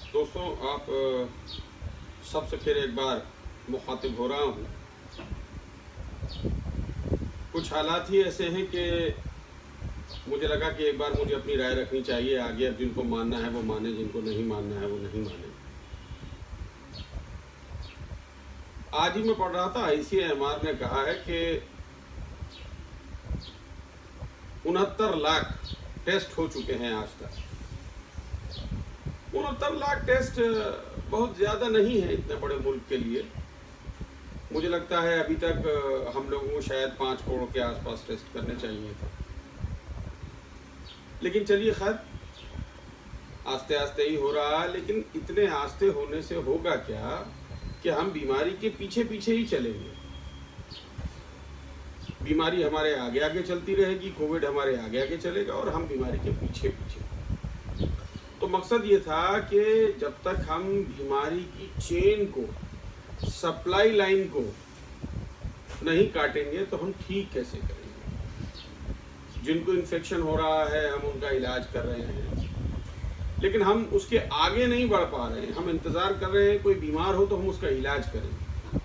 दोस्तों, आप सबसे फिर एक बार मुखातिब हो रहा हूँ। कुछ हालात ही ऐसे हैं कि मुझे लगा कि एक बार मुझे अपनी राय रखनी चाहिए। आगे अब जिनको मानना है वो माने, जिनको नहीं मानना है वो नहीं माने। आज ही मैं पढ़ रहा था, ICMR ने कहा है कि 69 लाख टेस्ट हो चुके हैं आज तक। 69 लाख टेस्ट बहुत ज़्यादा नहीं है इतने बड़े मुल्क के लिए। मुझे लगता है अभी तक हम लोगों को शायद 5 करोड़ के आसपास टेस्ट करने चाहिए थे। लेकिन चलिए, खैर आस्ते आस्ते ही हो रहा है। लेकिन इतने आस्ते होने से होगा क्या कि हम बीमारी के पीछे पीछे ही चलेंगे। बीमारी हमारे आगे आगे चलती रहेगी, कोविड हमारे आगे आगे चलेगा और हम बीमारी के पीछे पीछे। तो मकसद ये था कि जब तक हम बीमारी की चेन को, सप्लाई लाइन को नहीं काटेंगे तो हम ठीक कैसे करेंगे। जिनको इन्फेक्शन हो रहा है हम उनका इलाज कर रहे हैं, लेकिन हम उसके आगे नहीं बढ़ पा रहे हैं। हम इंतज़ार कर रहे हैं कोई बीमार हो तो हम उसका इलाज करें।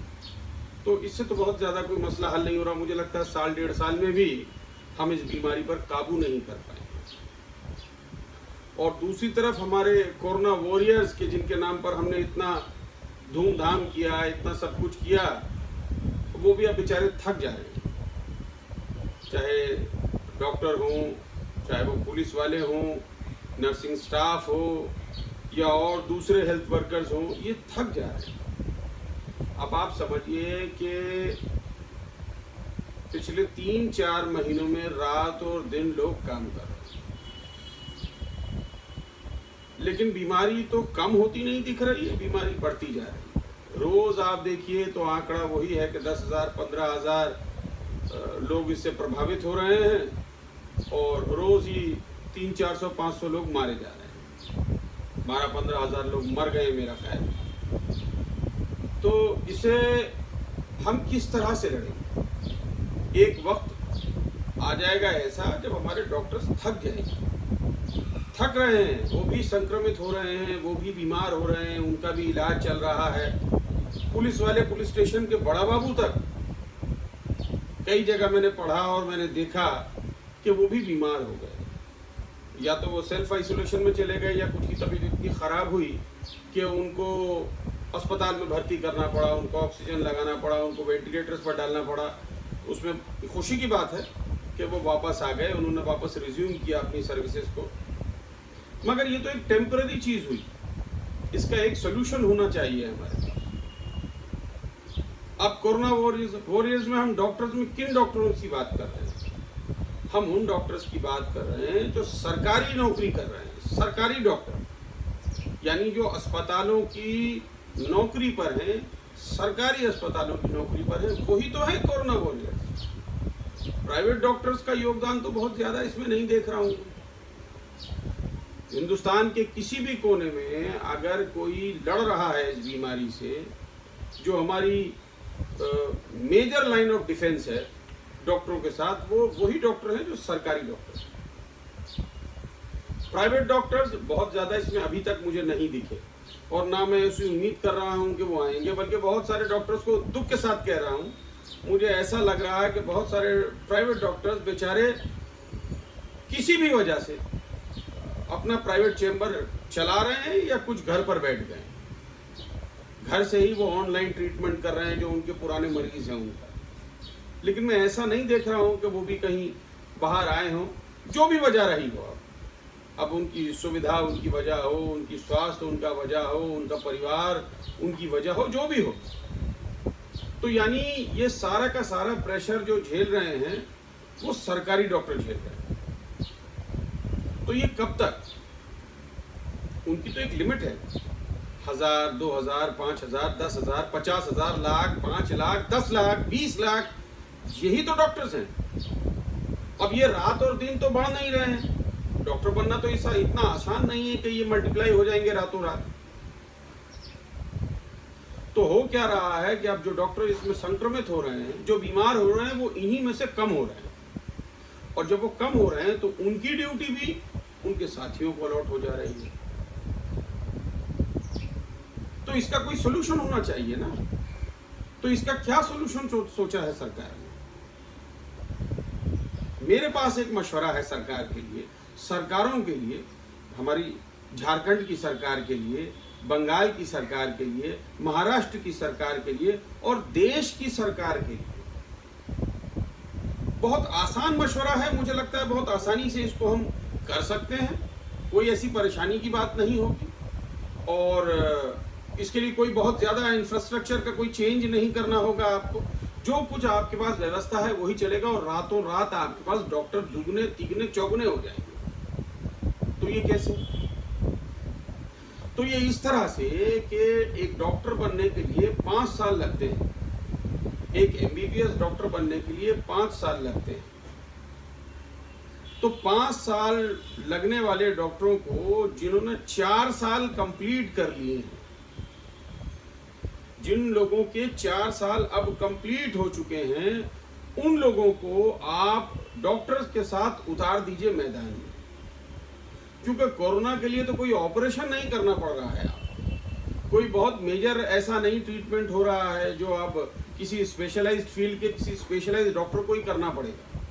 तो इससे तो बहुत ज़्यादा कोई मसला हल नहीं हो रहा। मुझे लगता है साल 1.5 साल में भी हम इस बीमारी पर काबू नहीं कर पाएंगे। और दूसरी तरफ हमारे कोरोना वॉरियर्स के, जिनके नाम पर हमने इतना धूमधाम किया, इतना सब कुछ किया, वो भी अब बेचारे थक जा रहे हैं। चाहे डॉक्टर हों, चाहे वो पुलिस वाले हों, नर्सिंग स्टाफ हो या और दूसरे हेल्थ वर्कर्स हों, ये थक जा रहे हैं। अब आप समझिए कि पिछले 3-4 महीनों में रात और दिन लोग काम कर रहे हैं, लेकिन बीमारी तो कम होती नहीं दिख रही है, बीमारी बढ़ती जा रही है। रोज आप देखिए तो आंकड़ा वही है कि 10,000 15,000 लोग इससे प्रभावित हो रहे हैं और रोज ही 300-400-500 लोग मारे जा रहे हैं। 12-15,000 लोग मर गए मेरा ख्याल। तो इसे हम किस तरह से लड़ेंगे। एक वक्त आ जाएगा ऐसा जब हमारे डॉक्टर्स थक रहे हैं, वो भी संक्रमित हो रहे हैं, वो भी बीमार हो रहे हैं, उनका भी इलाज चल रहा है। पुलिस वाले, पुलिस स्टेशन के बड़ा बाबू तक, कई जगह मैंने पढ़ा और मैंने देखा कि वो भी बीमार हो गए। या तो वो सेल्फ आइसोलेशन में चले गए या कुछ की तबीयत इतनी ख़राब हुई कि उनको अस्पताल में भर्ती करना पड़ा, उनको ऑक्सीजन लगाना पड़ा, उनको वेंटिलेटर्स पर डालना पड़ा। उसमें खुशी की बात है कि वो वापस आ गए, उन्होंने वापस रिज्यूम किया अपनी सर्विसेज को। मगर ये तो एक टेम्पररी चीज़ हुई, इसका एक सोल्यूशन होना चाहिए हमारे पास। अब कोरोना वॉरियर्स में हम डॉक्टर्स में किन डॉक्टरों की बात कर रहे हैं? हम उन डॉक्टर्स की बात कर रहे हैं जो सरकारी नौकरी कर रहे हैं, सरकारी डॉक्टर, यानी जो अस्पतालों की नौकरी पर हैं, सरकारी अस्पतालों की नौकरी पर हैं, वही तो है कोरोना वॉरियर्स। प्राइवेट डॉक्टर्स का योगदान तो बहुत ज़्यादा इसमें नहीं देख रहा हूँ। हिंदुस्तान के किसी भी कोने में अगर कोई लड़ रहा है इस बीमारी से, जो हमारी मेजर लाइन ऑफ डिफेंस है डॉक्टरों के साथ, वो वही डॉक्टर हैं जो सरकारी डॉक्टर। प्राइवेट डॉक्टर्स बहुत ज़्यादा इसमें अभी तक मुझे नहीं दिखे और ना मैं ऐसी उम्मीद कर रहा हूँ कि वो आएंगे। बल्कि बहुत सारे डॉक्टर्स को दुख के साथ कह रहा हूँ, मुझे ऐसा लग रहा है कि बहुत सारे प्राइवेट डॉक्टर्स बेचारे किसी भी वजह से अपना प्राइवेट चैम्बर चला रहे हैं या कुछ घर पर बैठ गए, घर से ही वो ऑनलाइन ट्रीटमेंट कर रहे हैं जो उनके पुराने मरीज हैं उनका। लेकिन मैं ऐसा नहीं देख रहा हूँ कि वो भी कहीं बाहर आए हों, जो भी वजह रही हो। अब उनकी सुविधा उनकी वजह हो, उनकी स्वास्थ्य उनका वजह हो, उनका परिवार उनकी वजह हो, जो भी हो। तो यानी ये सारा का सारा प्रेशर जो झेल रहे हैं वो सरकारी डॉक्टर झेल रहे हैं। तो ये कब तक? उनकी तो एक लिमिट है। 1,000, 2,000, 5,000, 10,000, 50,000, लाख, 5 लाख, 10 लाख, 20 लाख, यही तो डॉक्टर्स हैं। अब ये रात और दिन तो बढ़ नहीं रहे हैं। डॉक्टर बनना तो ऐसा इतना आसान नहीं है कि ये मल्टीप्लाई हो जाएंगे रातों रात। तो हो क्या रहा है कि अब जो डॉक्टर इसमें संक्रमित हो रहे हैं, जो बीमार हो रहे हैं, वो इन्हीं में से कम हो रहे हैं। और जब वो कम हो रहे हैं तो उनकी ड्यूटी भी उनके साथियों को अलॉट हो जा रही है। तो इसका कोई सोल्यूशन होना चाहिए ना। तो इसका क्या सोल्यूशन सोचा है सरकार ने? मेरे पास एक मशवरा है सरकार के लिए, सरकारों के लिए, हमारी झारखंड की सरकार के लिए, बंगाल की सरकार के लिए, महाराष्ट्र की सरकार के लिए और देश की सरकार के लिए। बहुत आसान मशवरा है, मुझे लगता है बहुत आसानी से इसको हम कर सकते हैं, कोई ऐसी परेशानी की बात नहीं होगी और इसके लिए कोई बहुत ज़्यादा इंफ्रास्ट्रक्चर का कोई चेंज नहीं करना होगा आपको। जो कुछ आपके पास व्यवस्था है वही चलेगा और रातों रात आपके पास डॉक्टर दुगने तिगने चौगुने हो जाएंगे। तो ये कैसे? तो ये इस तरह से कि एक डॉक्टर बनने के लिए 5 साल लगते हैं, एक एमबीबीएस डॉक्टर बनने के लिए 5 साल लगते हैं। तो 5 साल लगने वाले डॉक्टरों को जिन्होंने 4 साल कंप्लीट कर लिए हैं, जिन लोगों के 4 साल अब कंप्लीट हो चुके हैं, उन लोगों को आप डॉक्टर्स के साथ उतार दीजिए मैदान में, क्योंकि कोरोना के लिए तो कोई ऑपरेशन नहीं करना पड़ रहा है आपको, कोई बहुत मेजर ऐसा नहीं ट्रीटमेंट हो रहा है जो अब किसी स्पेशलाइज्ड फील्ड के किसी स्पेशलाइज्ड डॉक्टर को ही करना पड़ेगा।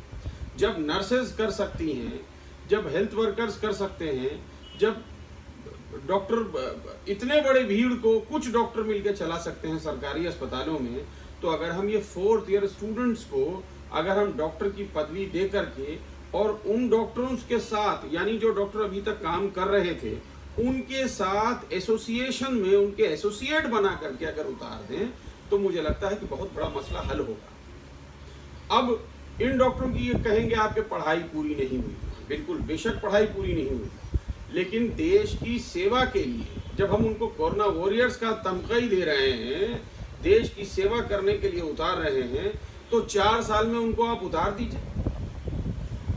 जब नर्सेज कर सकती हैं, जब हेल्थ वर्कर्स कर सकते हैं, जब डॉक्टर इतने बड़े भीड़ को कुछ डॉक्टर मिलकर चला सकते हैं सरकारी अस्पतालों में, तो अगर हम ये 4th ईयर स्टूडेंट्स को अगर हम डॉक्टर की पदवी दे करके और उन डॉक्टरों के साथ, यानी जो डॉक्टर अभी तक काम कर रहे थे उनके साथ एसोसिएशन में उनके एसोसिएट बना करके अगर उतार दें, तो मुझे लगता है कि बहुत बड़ा मसला हल होगा। अब इन डॉक्टरों की ये कहेंगे आपके पढ़ाई पूरी नहीं हुई, बिल्कुल बेशक पढ़ाई पूरी नहीं हुई, लेकिन देश की सेवा के लिए जब हम उनको कोरोना वॉरियर्स का तमगा ही दे रहे हैं, देश की सेवा करने के लिए उतार रहे हैं, तो 4 साल में उनको आप उतार दीजिए।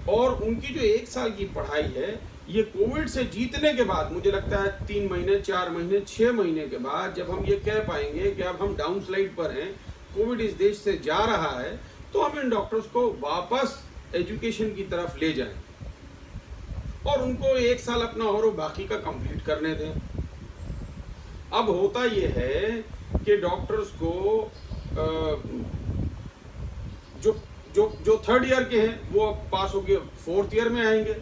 और उनकी जो 1 साल की पढ़ाई है, ये कोविड से जीतने के बाद मुझे लगता है 3 महीने 4 महीने 6 महीने के बाद जब हम ये कह पाएंगे कि अब हम डाउन स्लाइड पर हैं, कोविड इस देश से जा रहा है, तो हम इन डॉक्टर्स को वापस एजुकेशन की तरफ ले जाएं और उनको 1 साल अपना और बाकी का कंप्लीट करने दें। अब होता ये है कि डॉक्टर्स को जो 3rd ईयर के हैं वो पास होके 4th ईयर में आएंगे।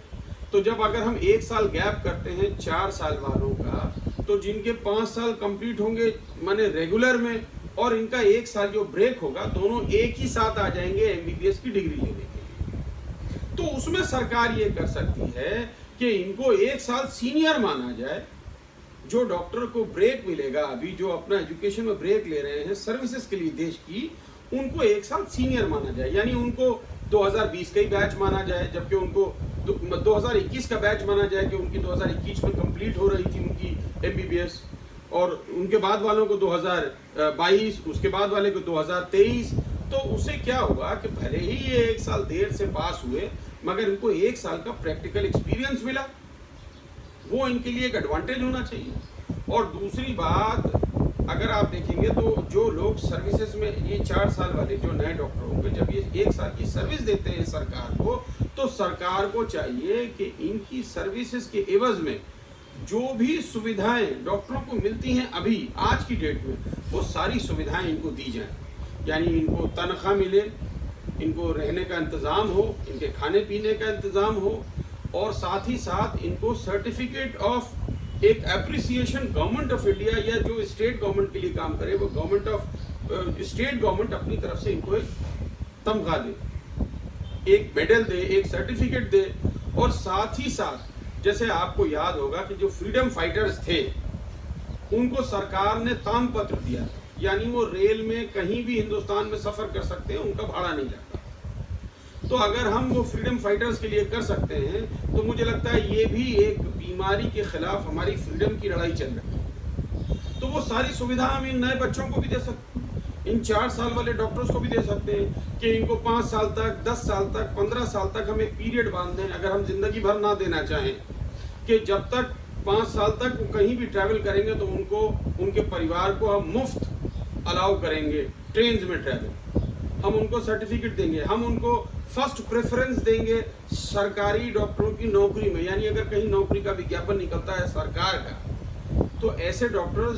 तो जब अगर हम 1 साल गैप करते हैं 4 साल वालों का, तो जिनके 5 साल कंप्लीट होंगे माने रेगुलर में, और इनका 1 साल जो ब्रेक होगा, दोनों एक ही साथ आ जाएंगे एमबीबीएस की डिग्री लेने के लिए। तो उसमें सरकार ये कर सकती है कि इनको 1 साल सीनियर माना जाए। जो डॉक्टर को ब्रेक मिलेगा, अभी जो अपना एजुकेशन में ब्रेक ले रहे हैं सर्विसेज के लिए देश की, उनको 1 साल सीनियर माना जाए, यानी उनको 2020 का ही बैच माना जाए, जबकि उनको 2021 का बैच माना जाए कि उनकी 2021 में कंप्लीट हो रही थी उनकी एमबीबीएस, और उनके बाद वालों को 2022, उसके बाद वाले को 2023। तो उससे क्या होगा कि भले ही ये 1 साल देर से पास हुए, मगर इनको 1 साल का प्रैक्टिकल एक्सपीरियंस मिला, वो इनके लिए एक एडवांटेज होना चाहिए। और दूसरी बात, अगर आप देखेंगे तो जो लोग सर्विसेज में ये 4 साल वाले जो नए डॉक्टर होंगे, जब ये 1 साल की सर्विस देते हैं सरकार को, तो सरकार को चाहिए कि इनकी सर्विसेज के एवज में जो भी सुविधाएं डॉक्टरों को मिलती हैं अभी आज की डेट में, वो सारी सुविधाएं इनको दी जाएं। यानी इनको तनख्वाह मिले, इनको रहने का इंतज़ाम हो, इनके खाने पीने का इंतज़ाम हो, और साथ ही साथ इनको सर्टिफिकेट ऑफ एक एप्रिसिएशन गवर्नमेंट ऑफ इंडिया या जो स्टेट गवर्नमेंट के लिए काम करे वो गवर्नमेंट ऑफ स्टेट गवर्नमेंट अपनी तरफ से इनको एक तमगा दे, एक मेडल दे, एक सर्टिफिकेट दे। और साथ ही साथ जैसे आपको याद होगा कि जो फ्रीडम फाइटर्स थे उनको सरकार ने तामपत्र दिया, यानी वो रेल में कहीं भी हिंदुस्तान में सफर कर सकते हैं, उनका भाड़ा नहीं लगता। तो अगर हम वो फ्रीडम फाइटर्स के लिए कर सकते हैं, तो मुझे लगता है ये भी एक बीमारी के खिलाफ हमारी फ्रीडम की लड़ाई चल रही है। तो वो सारी सुविधा हम इन नए बच्चों को भी दे सकते हैं, इन 4 साल वाले डॉक्टर्स को भी दे सकते हैं कि इनको 5 साल तक, 10 साल तक, 15 साल तक हम एक पीरियड बांध दें, अगर हम जिंदगी भर ना देना चाहें, कि जब तक 5 साल तक वो कहीं भी ट्रैवल करेंगे तो उनको, उनके परिवार को हम मुफ्त अलाउ करेंगे ट्रेन में ट्रैवल, हम उनको सर्टिफिकेट देंगे, हम उनको फर्स्ट प्रेफरेंस देंगे सरकारी डॉक्टरों की नौकरी में। यानी अगर कहीं नौकरी का विज्ञापन निकलता है सरकार का, तो ऐसे डॉक्टर्स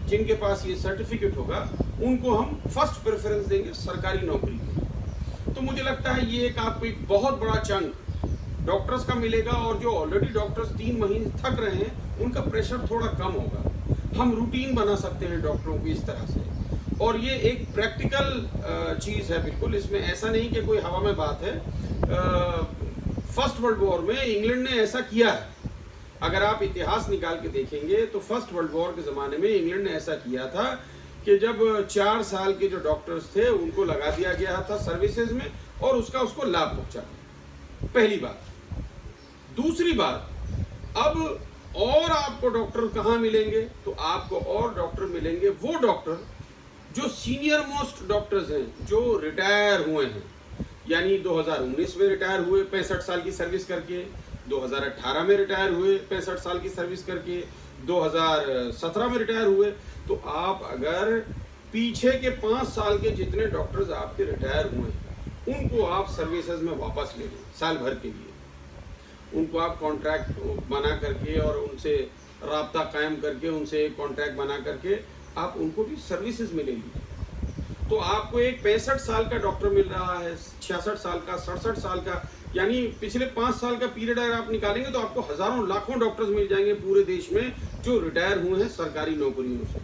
जिनके पास ये सर्टिफिकेट होगा उनको हम फर्स्ट प्रेफरेंस देंगे सरकारी नौकरी की। तो मुझे लगता है ये आपको एक बहुत बड़ा चंक डॉक्टर्स का मिलेगा, और जो ऑलरेडी डॉक्टर्स 3 महीने थक रहे हैं उनका प्रेशर थोड़ा कम होगा। हम रूटीन बना सकते हैं डॉक्टरों की इस तरह से, और ये एक प्रैक्टिकल चीज़ है बिल्कुल। इसमें ऐसा नहीं कि कोई हवा में बात है। फर्स्ट वर्ल्ड वॉर में इंग्लैंड ने ऐसा किया है। अगर आप इतिहास निकाल के देखेंगे तो फर्स्ट वर्ल्ड वॉर के ज़माने में इंग्लैंड ने ऐसा किया था कि जब 4 साल के जो डॉक्टर्स थे उनको लगा दिया गया था सर्विसेज में, और उसको लाभ पहुंचा। पहली बात। दूसरी बात, अब और आपको डॉक्टर कहाँ मिलेंगे? तो आपको और डॉक्टर मिलेंगे वो डॉक्टर जो सीनियर मोस्ट डॉक्टर्स हैं, जो रिटायर हुए हैं, यानी 2019 में रिटायर हुए 65 साल की सर्विस करके, 2018 में रिटायर हुए 65 साल की सर्विस करके, 2017 में रिटायर हुए। तो आप अगर पीछे के 5 साल के जितने डॉक्टर्स आपके रिटायर हुए हैं उनको आप सर्विसेज में वापस ले लें साल भर के लिए, उनको आप कॉन्ट्रैक्ट बना करके और उनसे राब्ता कायम करके उनसे एक कॉन्ट्रैक्ट बना करके आप उनको भी सर्विसेज मिलेगी। तो आपको एक 65 साल का डॉक्टर मिल रहा है, 66 साल का, 67 साल का, यानी पिछले 5 साल का पीरियड अगर आप निकालेंगे तो आपको हजारों लाखों डॉक्टर्स मिल जाएंगे पूरे देश में जो रिटायर हुए हैं सरकारी नौकरियों से।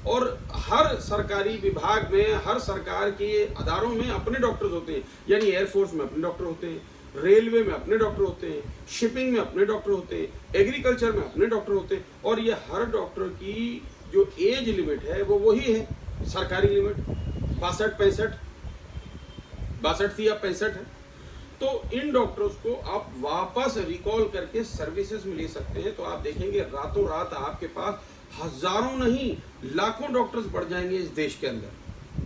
और हर सरकारी विभाग में, हर सरकार के अदारों में अपने डॉक्टर्स होते हैं, यानी एयरफोर्स में अपने डॉक्टर होते हैं, रेलवे में अपने डॉक्टर होते हैं, शिपिंग में अपने डॉक्टर होते हैं, एग्रीकल्चर में अपने डॉक्टर होते हैं। और ये हर डॉक्टर की जो एज लिमिट है वो वही है, सरकारी लिमिट 62 थी, अब 65 है। तो इन डॉक्टर्स को आप वापस रिकॉल करके सर्विसेज में ले सकते हैं। तो आप देखेंगे रातों रात आपके पास हजारों नहीं लाखों डॉक्टर्स बढ़ जाएंगे इस देश के अंदर।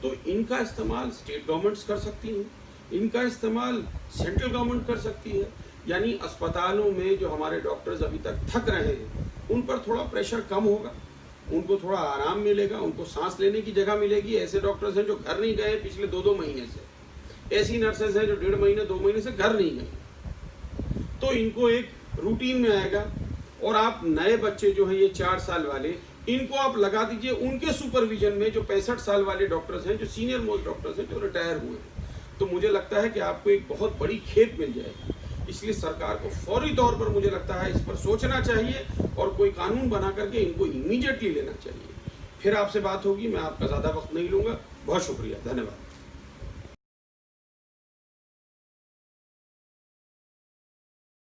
तो इनका इस्तेमाल स्टेट गवर्नमेंट्स कर सकती हैं, इनका इस्तेमाल सेंट्रल गवर्नमेंट कर सकती है। यानी अस्पतालों में जो हमारे डॉक्टर्स अभी तक थक रहे हैं उन पर थोड़ा प्रेशर कम होगा, उनको थोड़ा आराम मिलेगा, उनको सांस लेने की जगह मिलेगी। ऐसे डॉक्टर्स हैं जो घर नहीं गए पिछले 2-2 महीने से, ऐसी नर्सेज हैं जो 1.5 महीने 2 महीने से घर नहीं गई। तो इनको एक रूटीन में आएगा। और आप नए बच्चे जो हैं ये 4 साल वाले, इनको आप लगा दीजिए उनके सुपरविजन में जो 65 साल वाले डॉक्टर्स हैं, जो सीनियर मोस्ट डॉक्टर्स हैं, जो रिटायर हुए हैं। तो मुझे लगता है कि आपको एक बहुत बड़ी खेप मिल जाएगी। इसलिए सरकार को फौरी तौर पर मुझे लगता है इस पर सोचना चाहिए और कोई कानून बना करके इनको इमीडिएटली लेना चाहिए। फिर आपसे बात होगी, मैं आपका ज़्यादा वक्त नहीं लूँगा। बहुत शुक्रिया, धन्यवाद।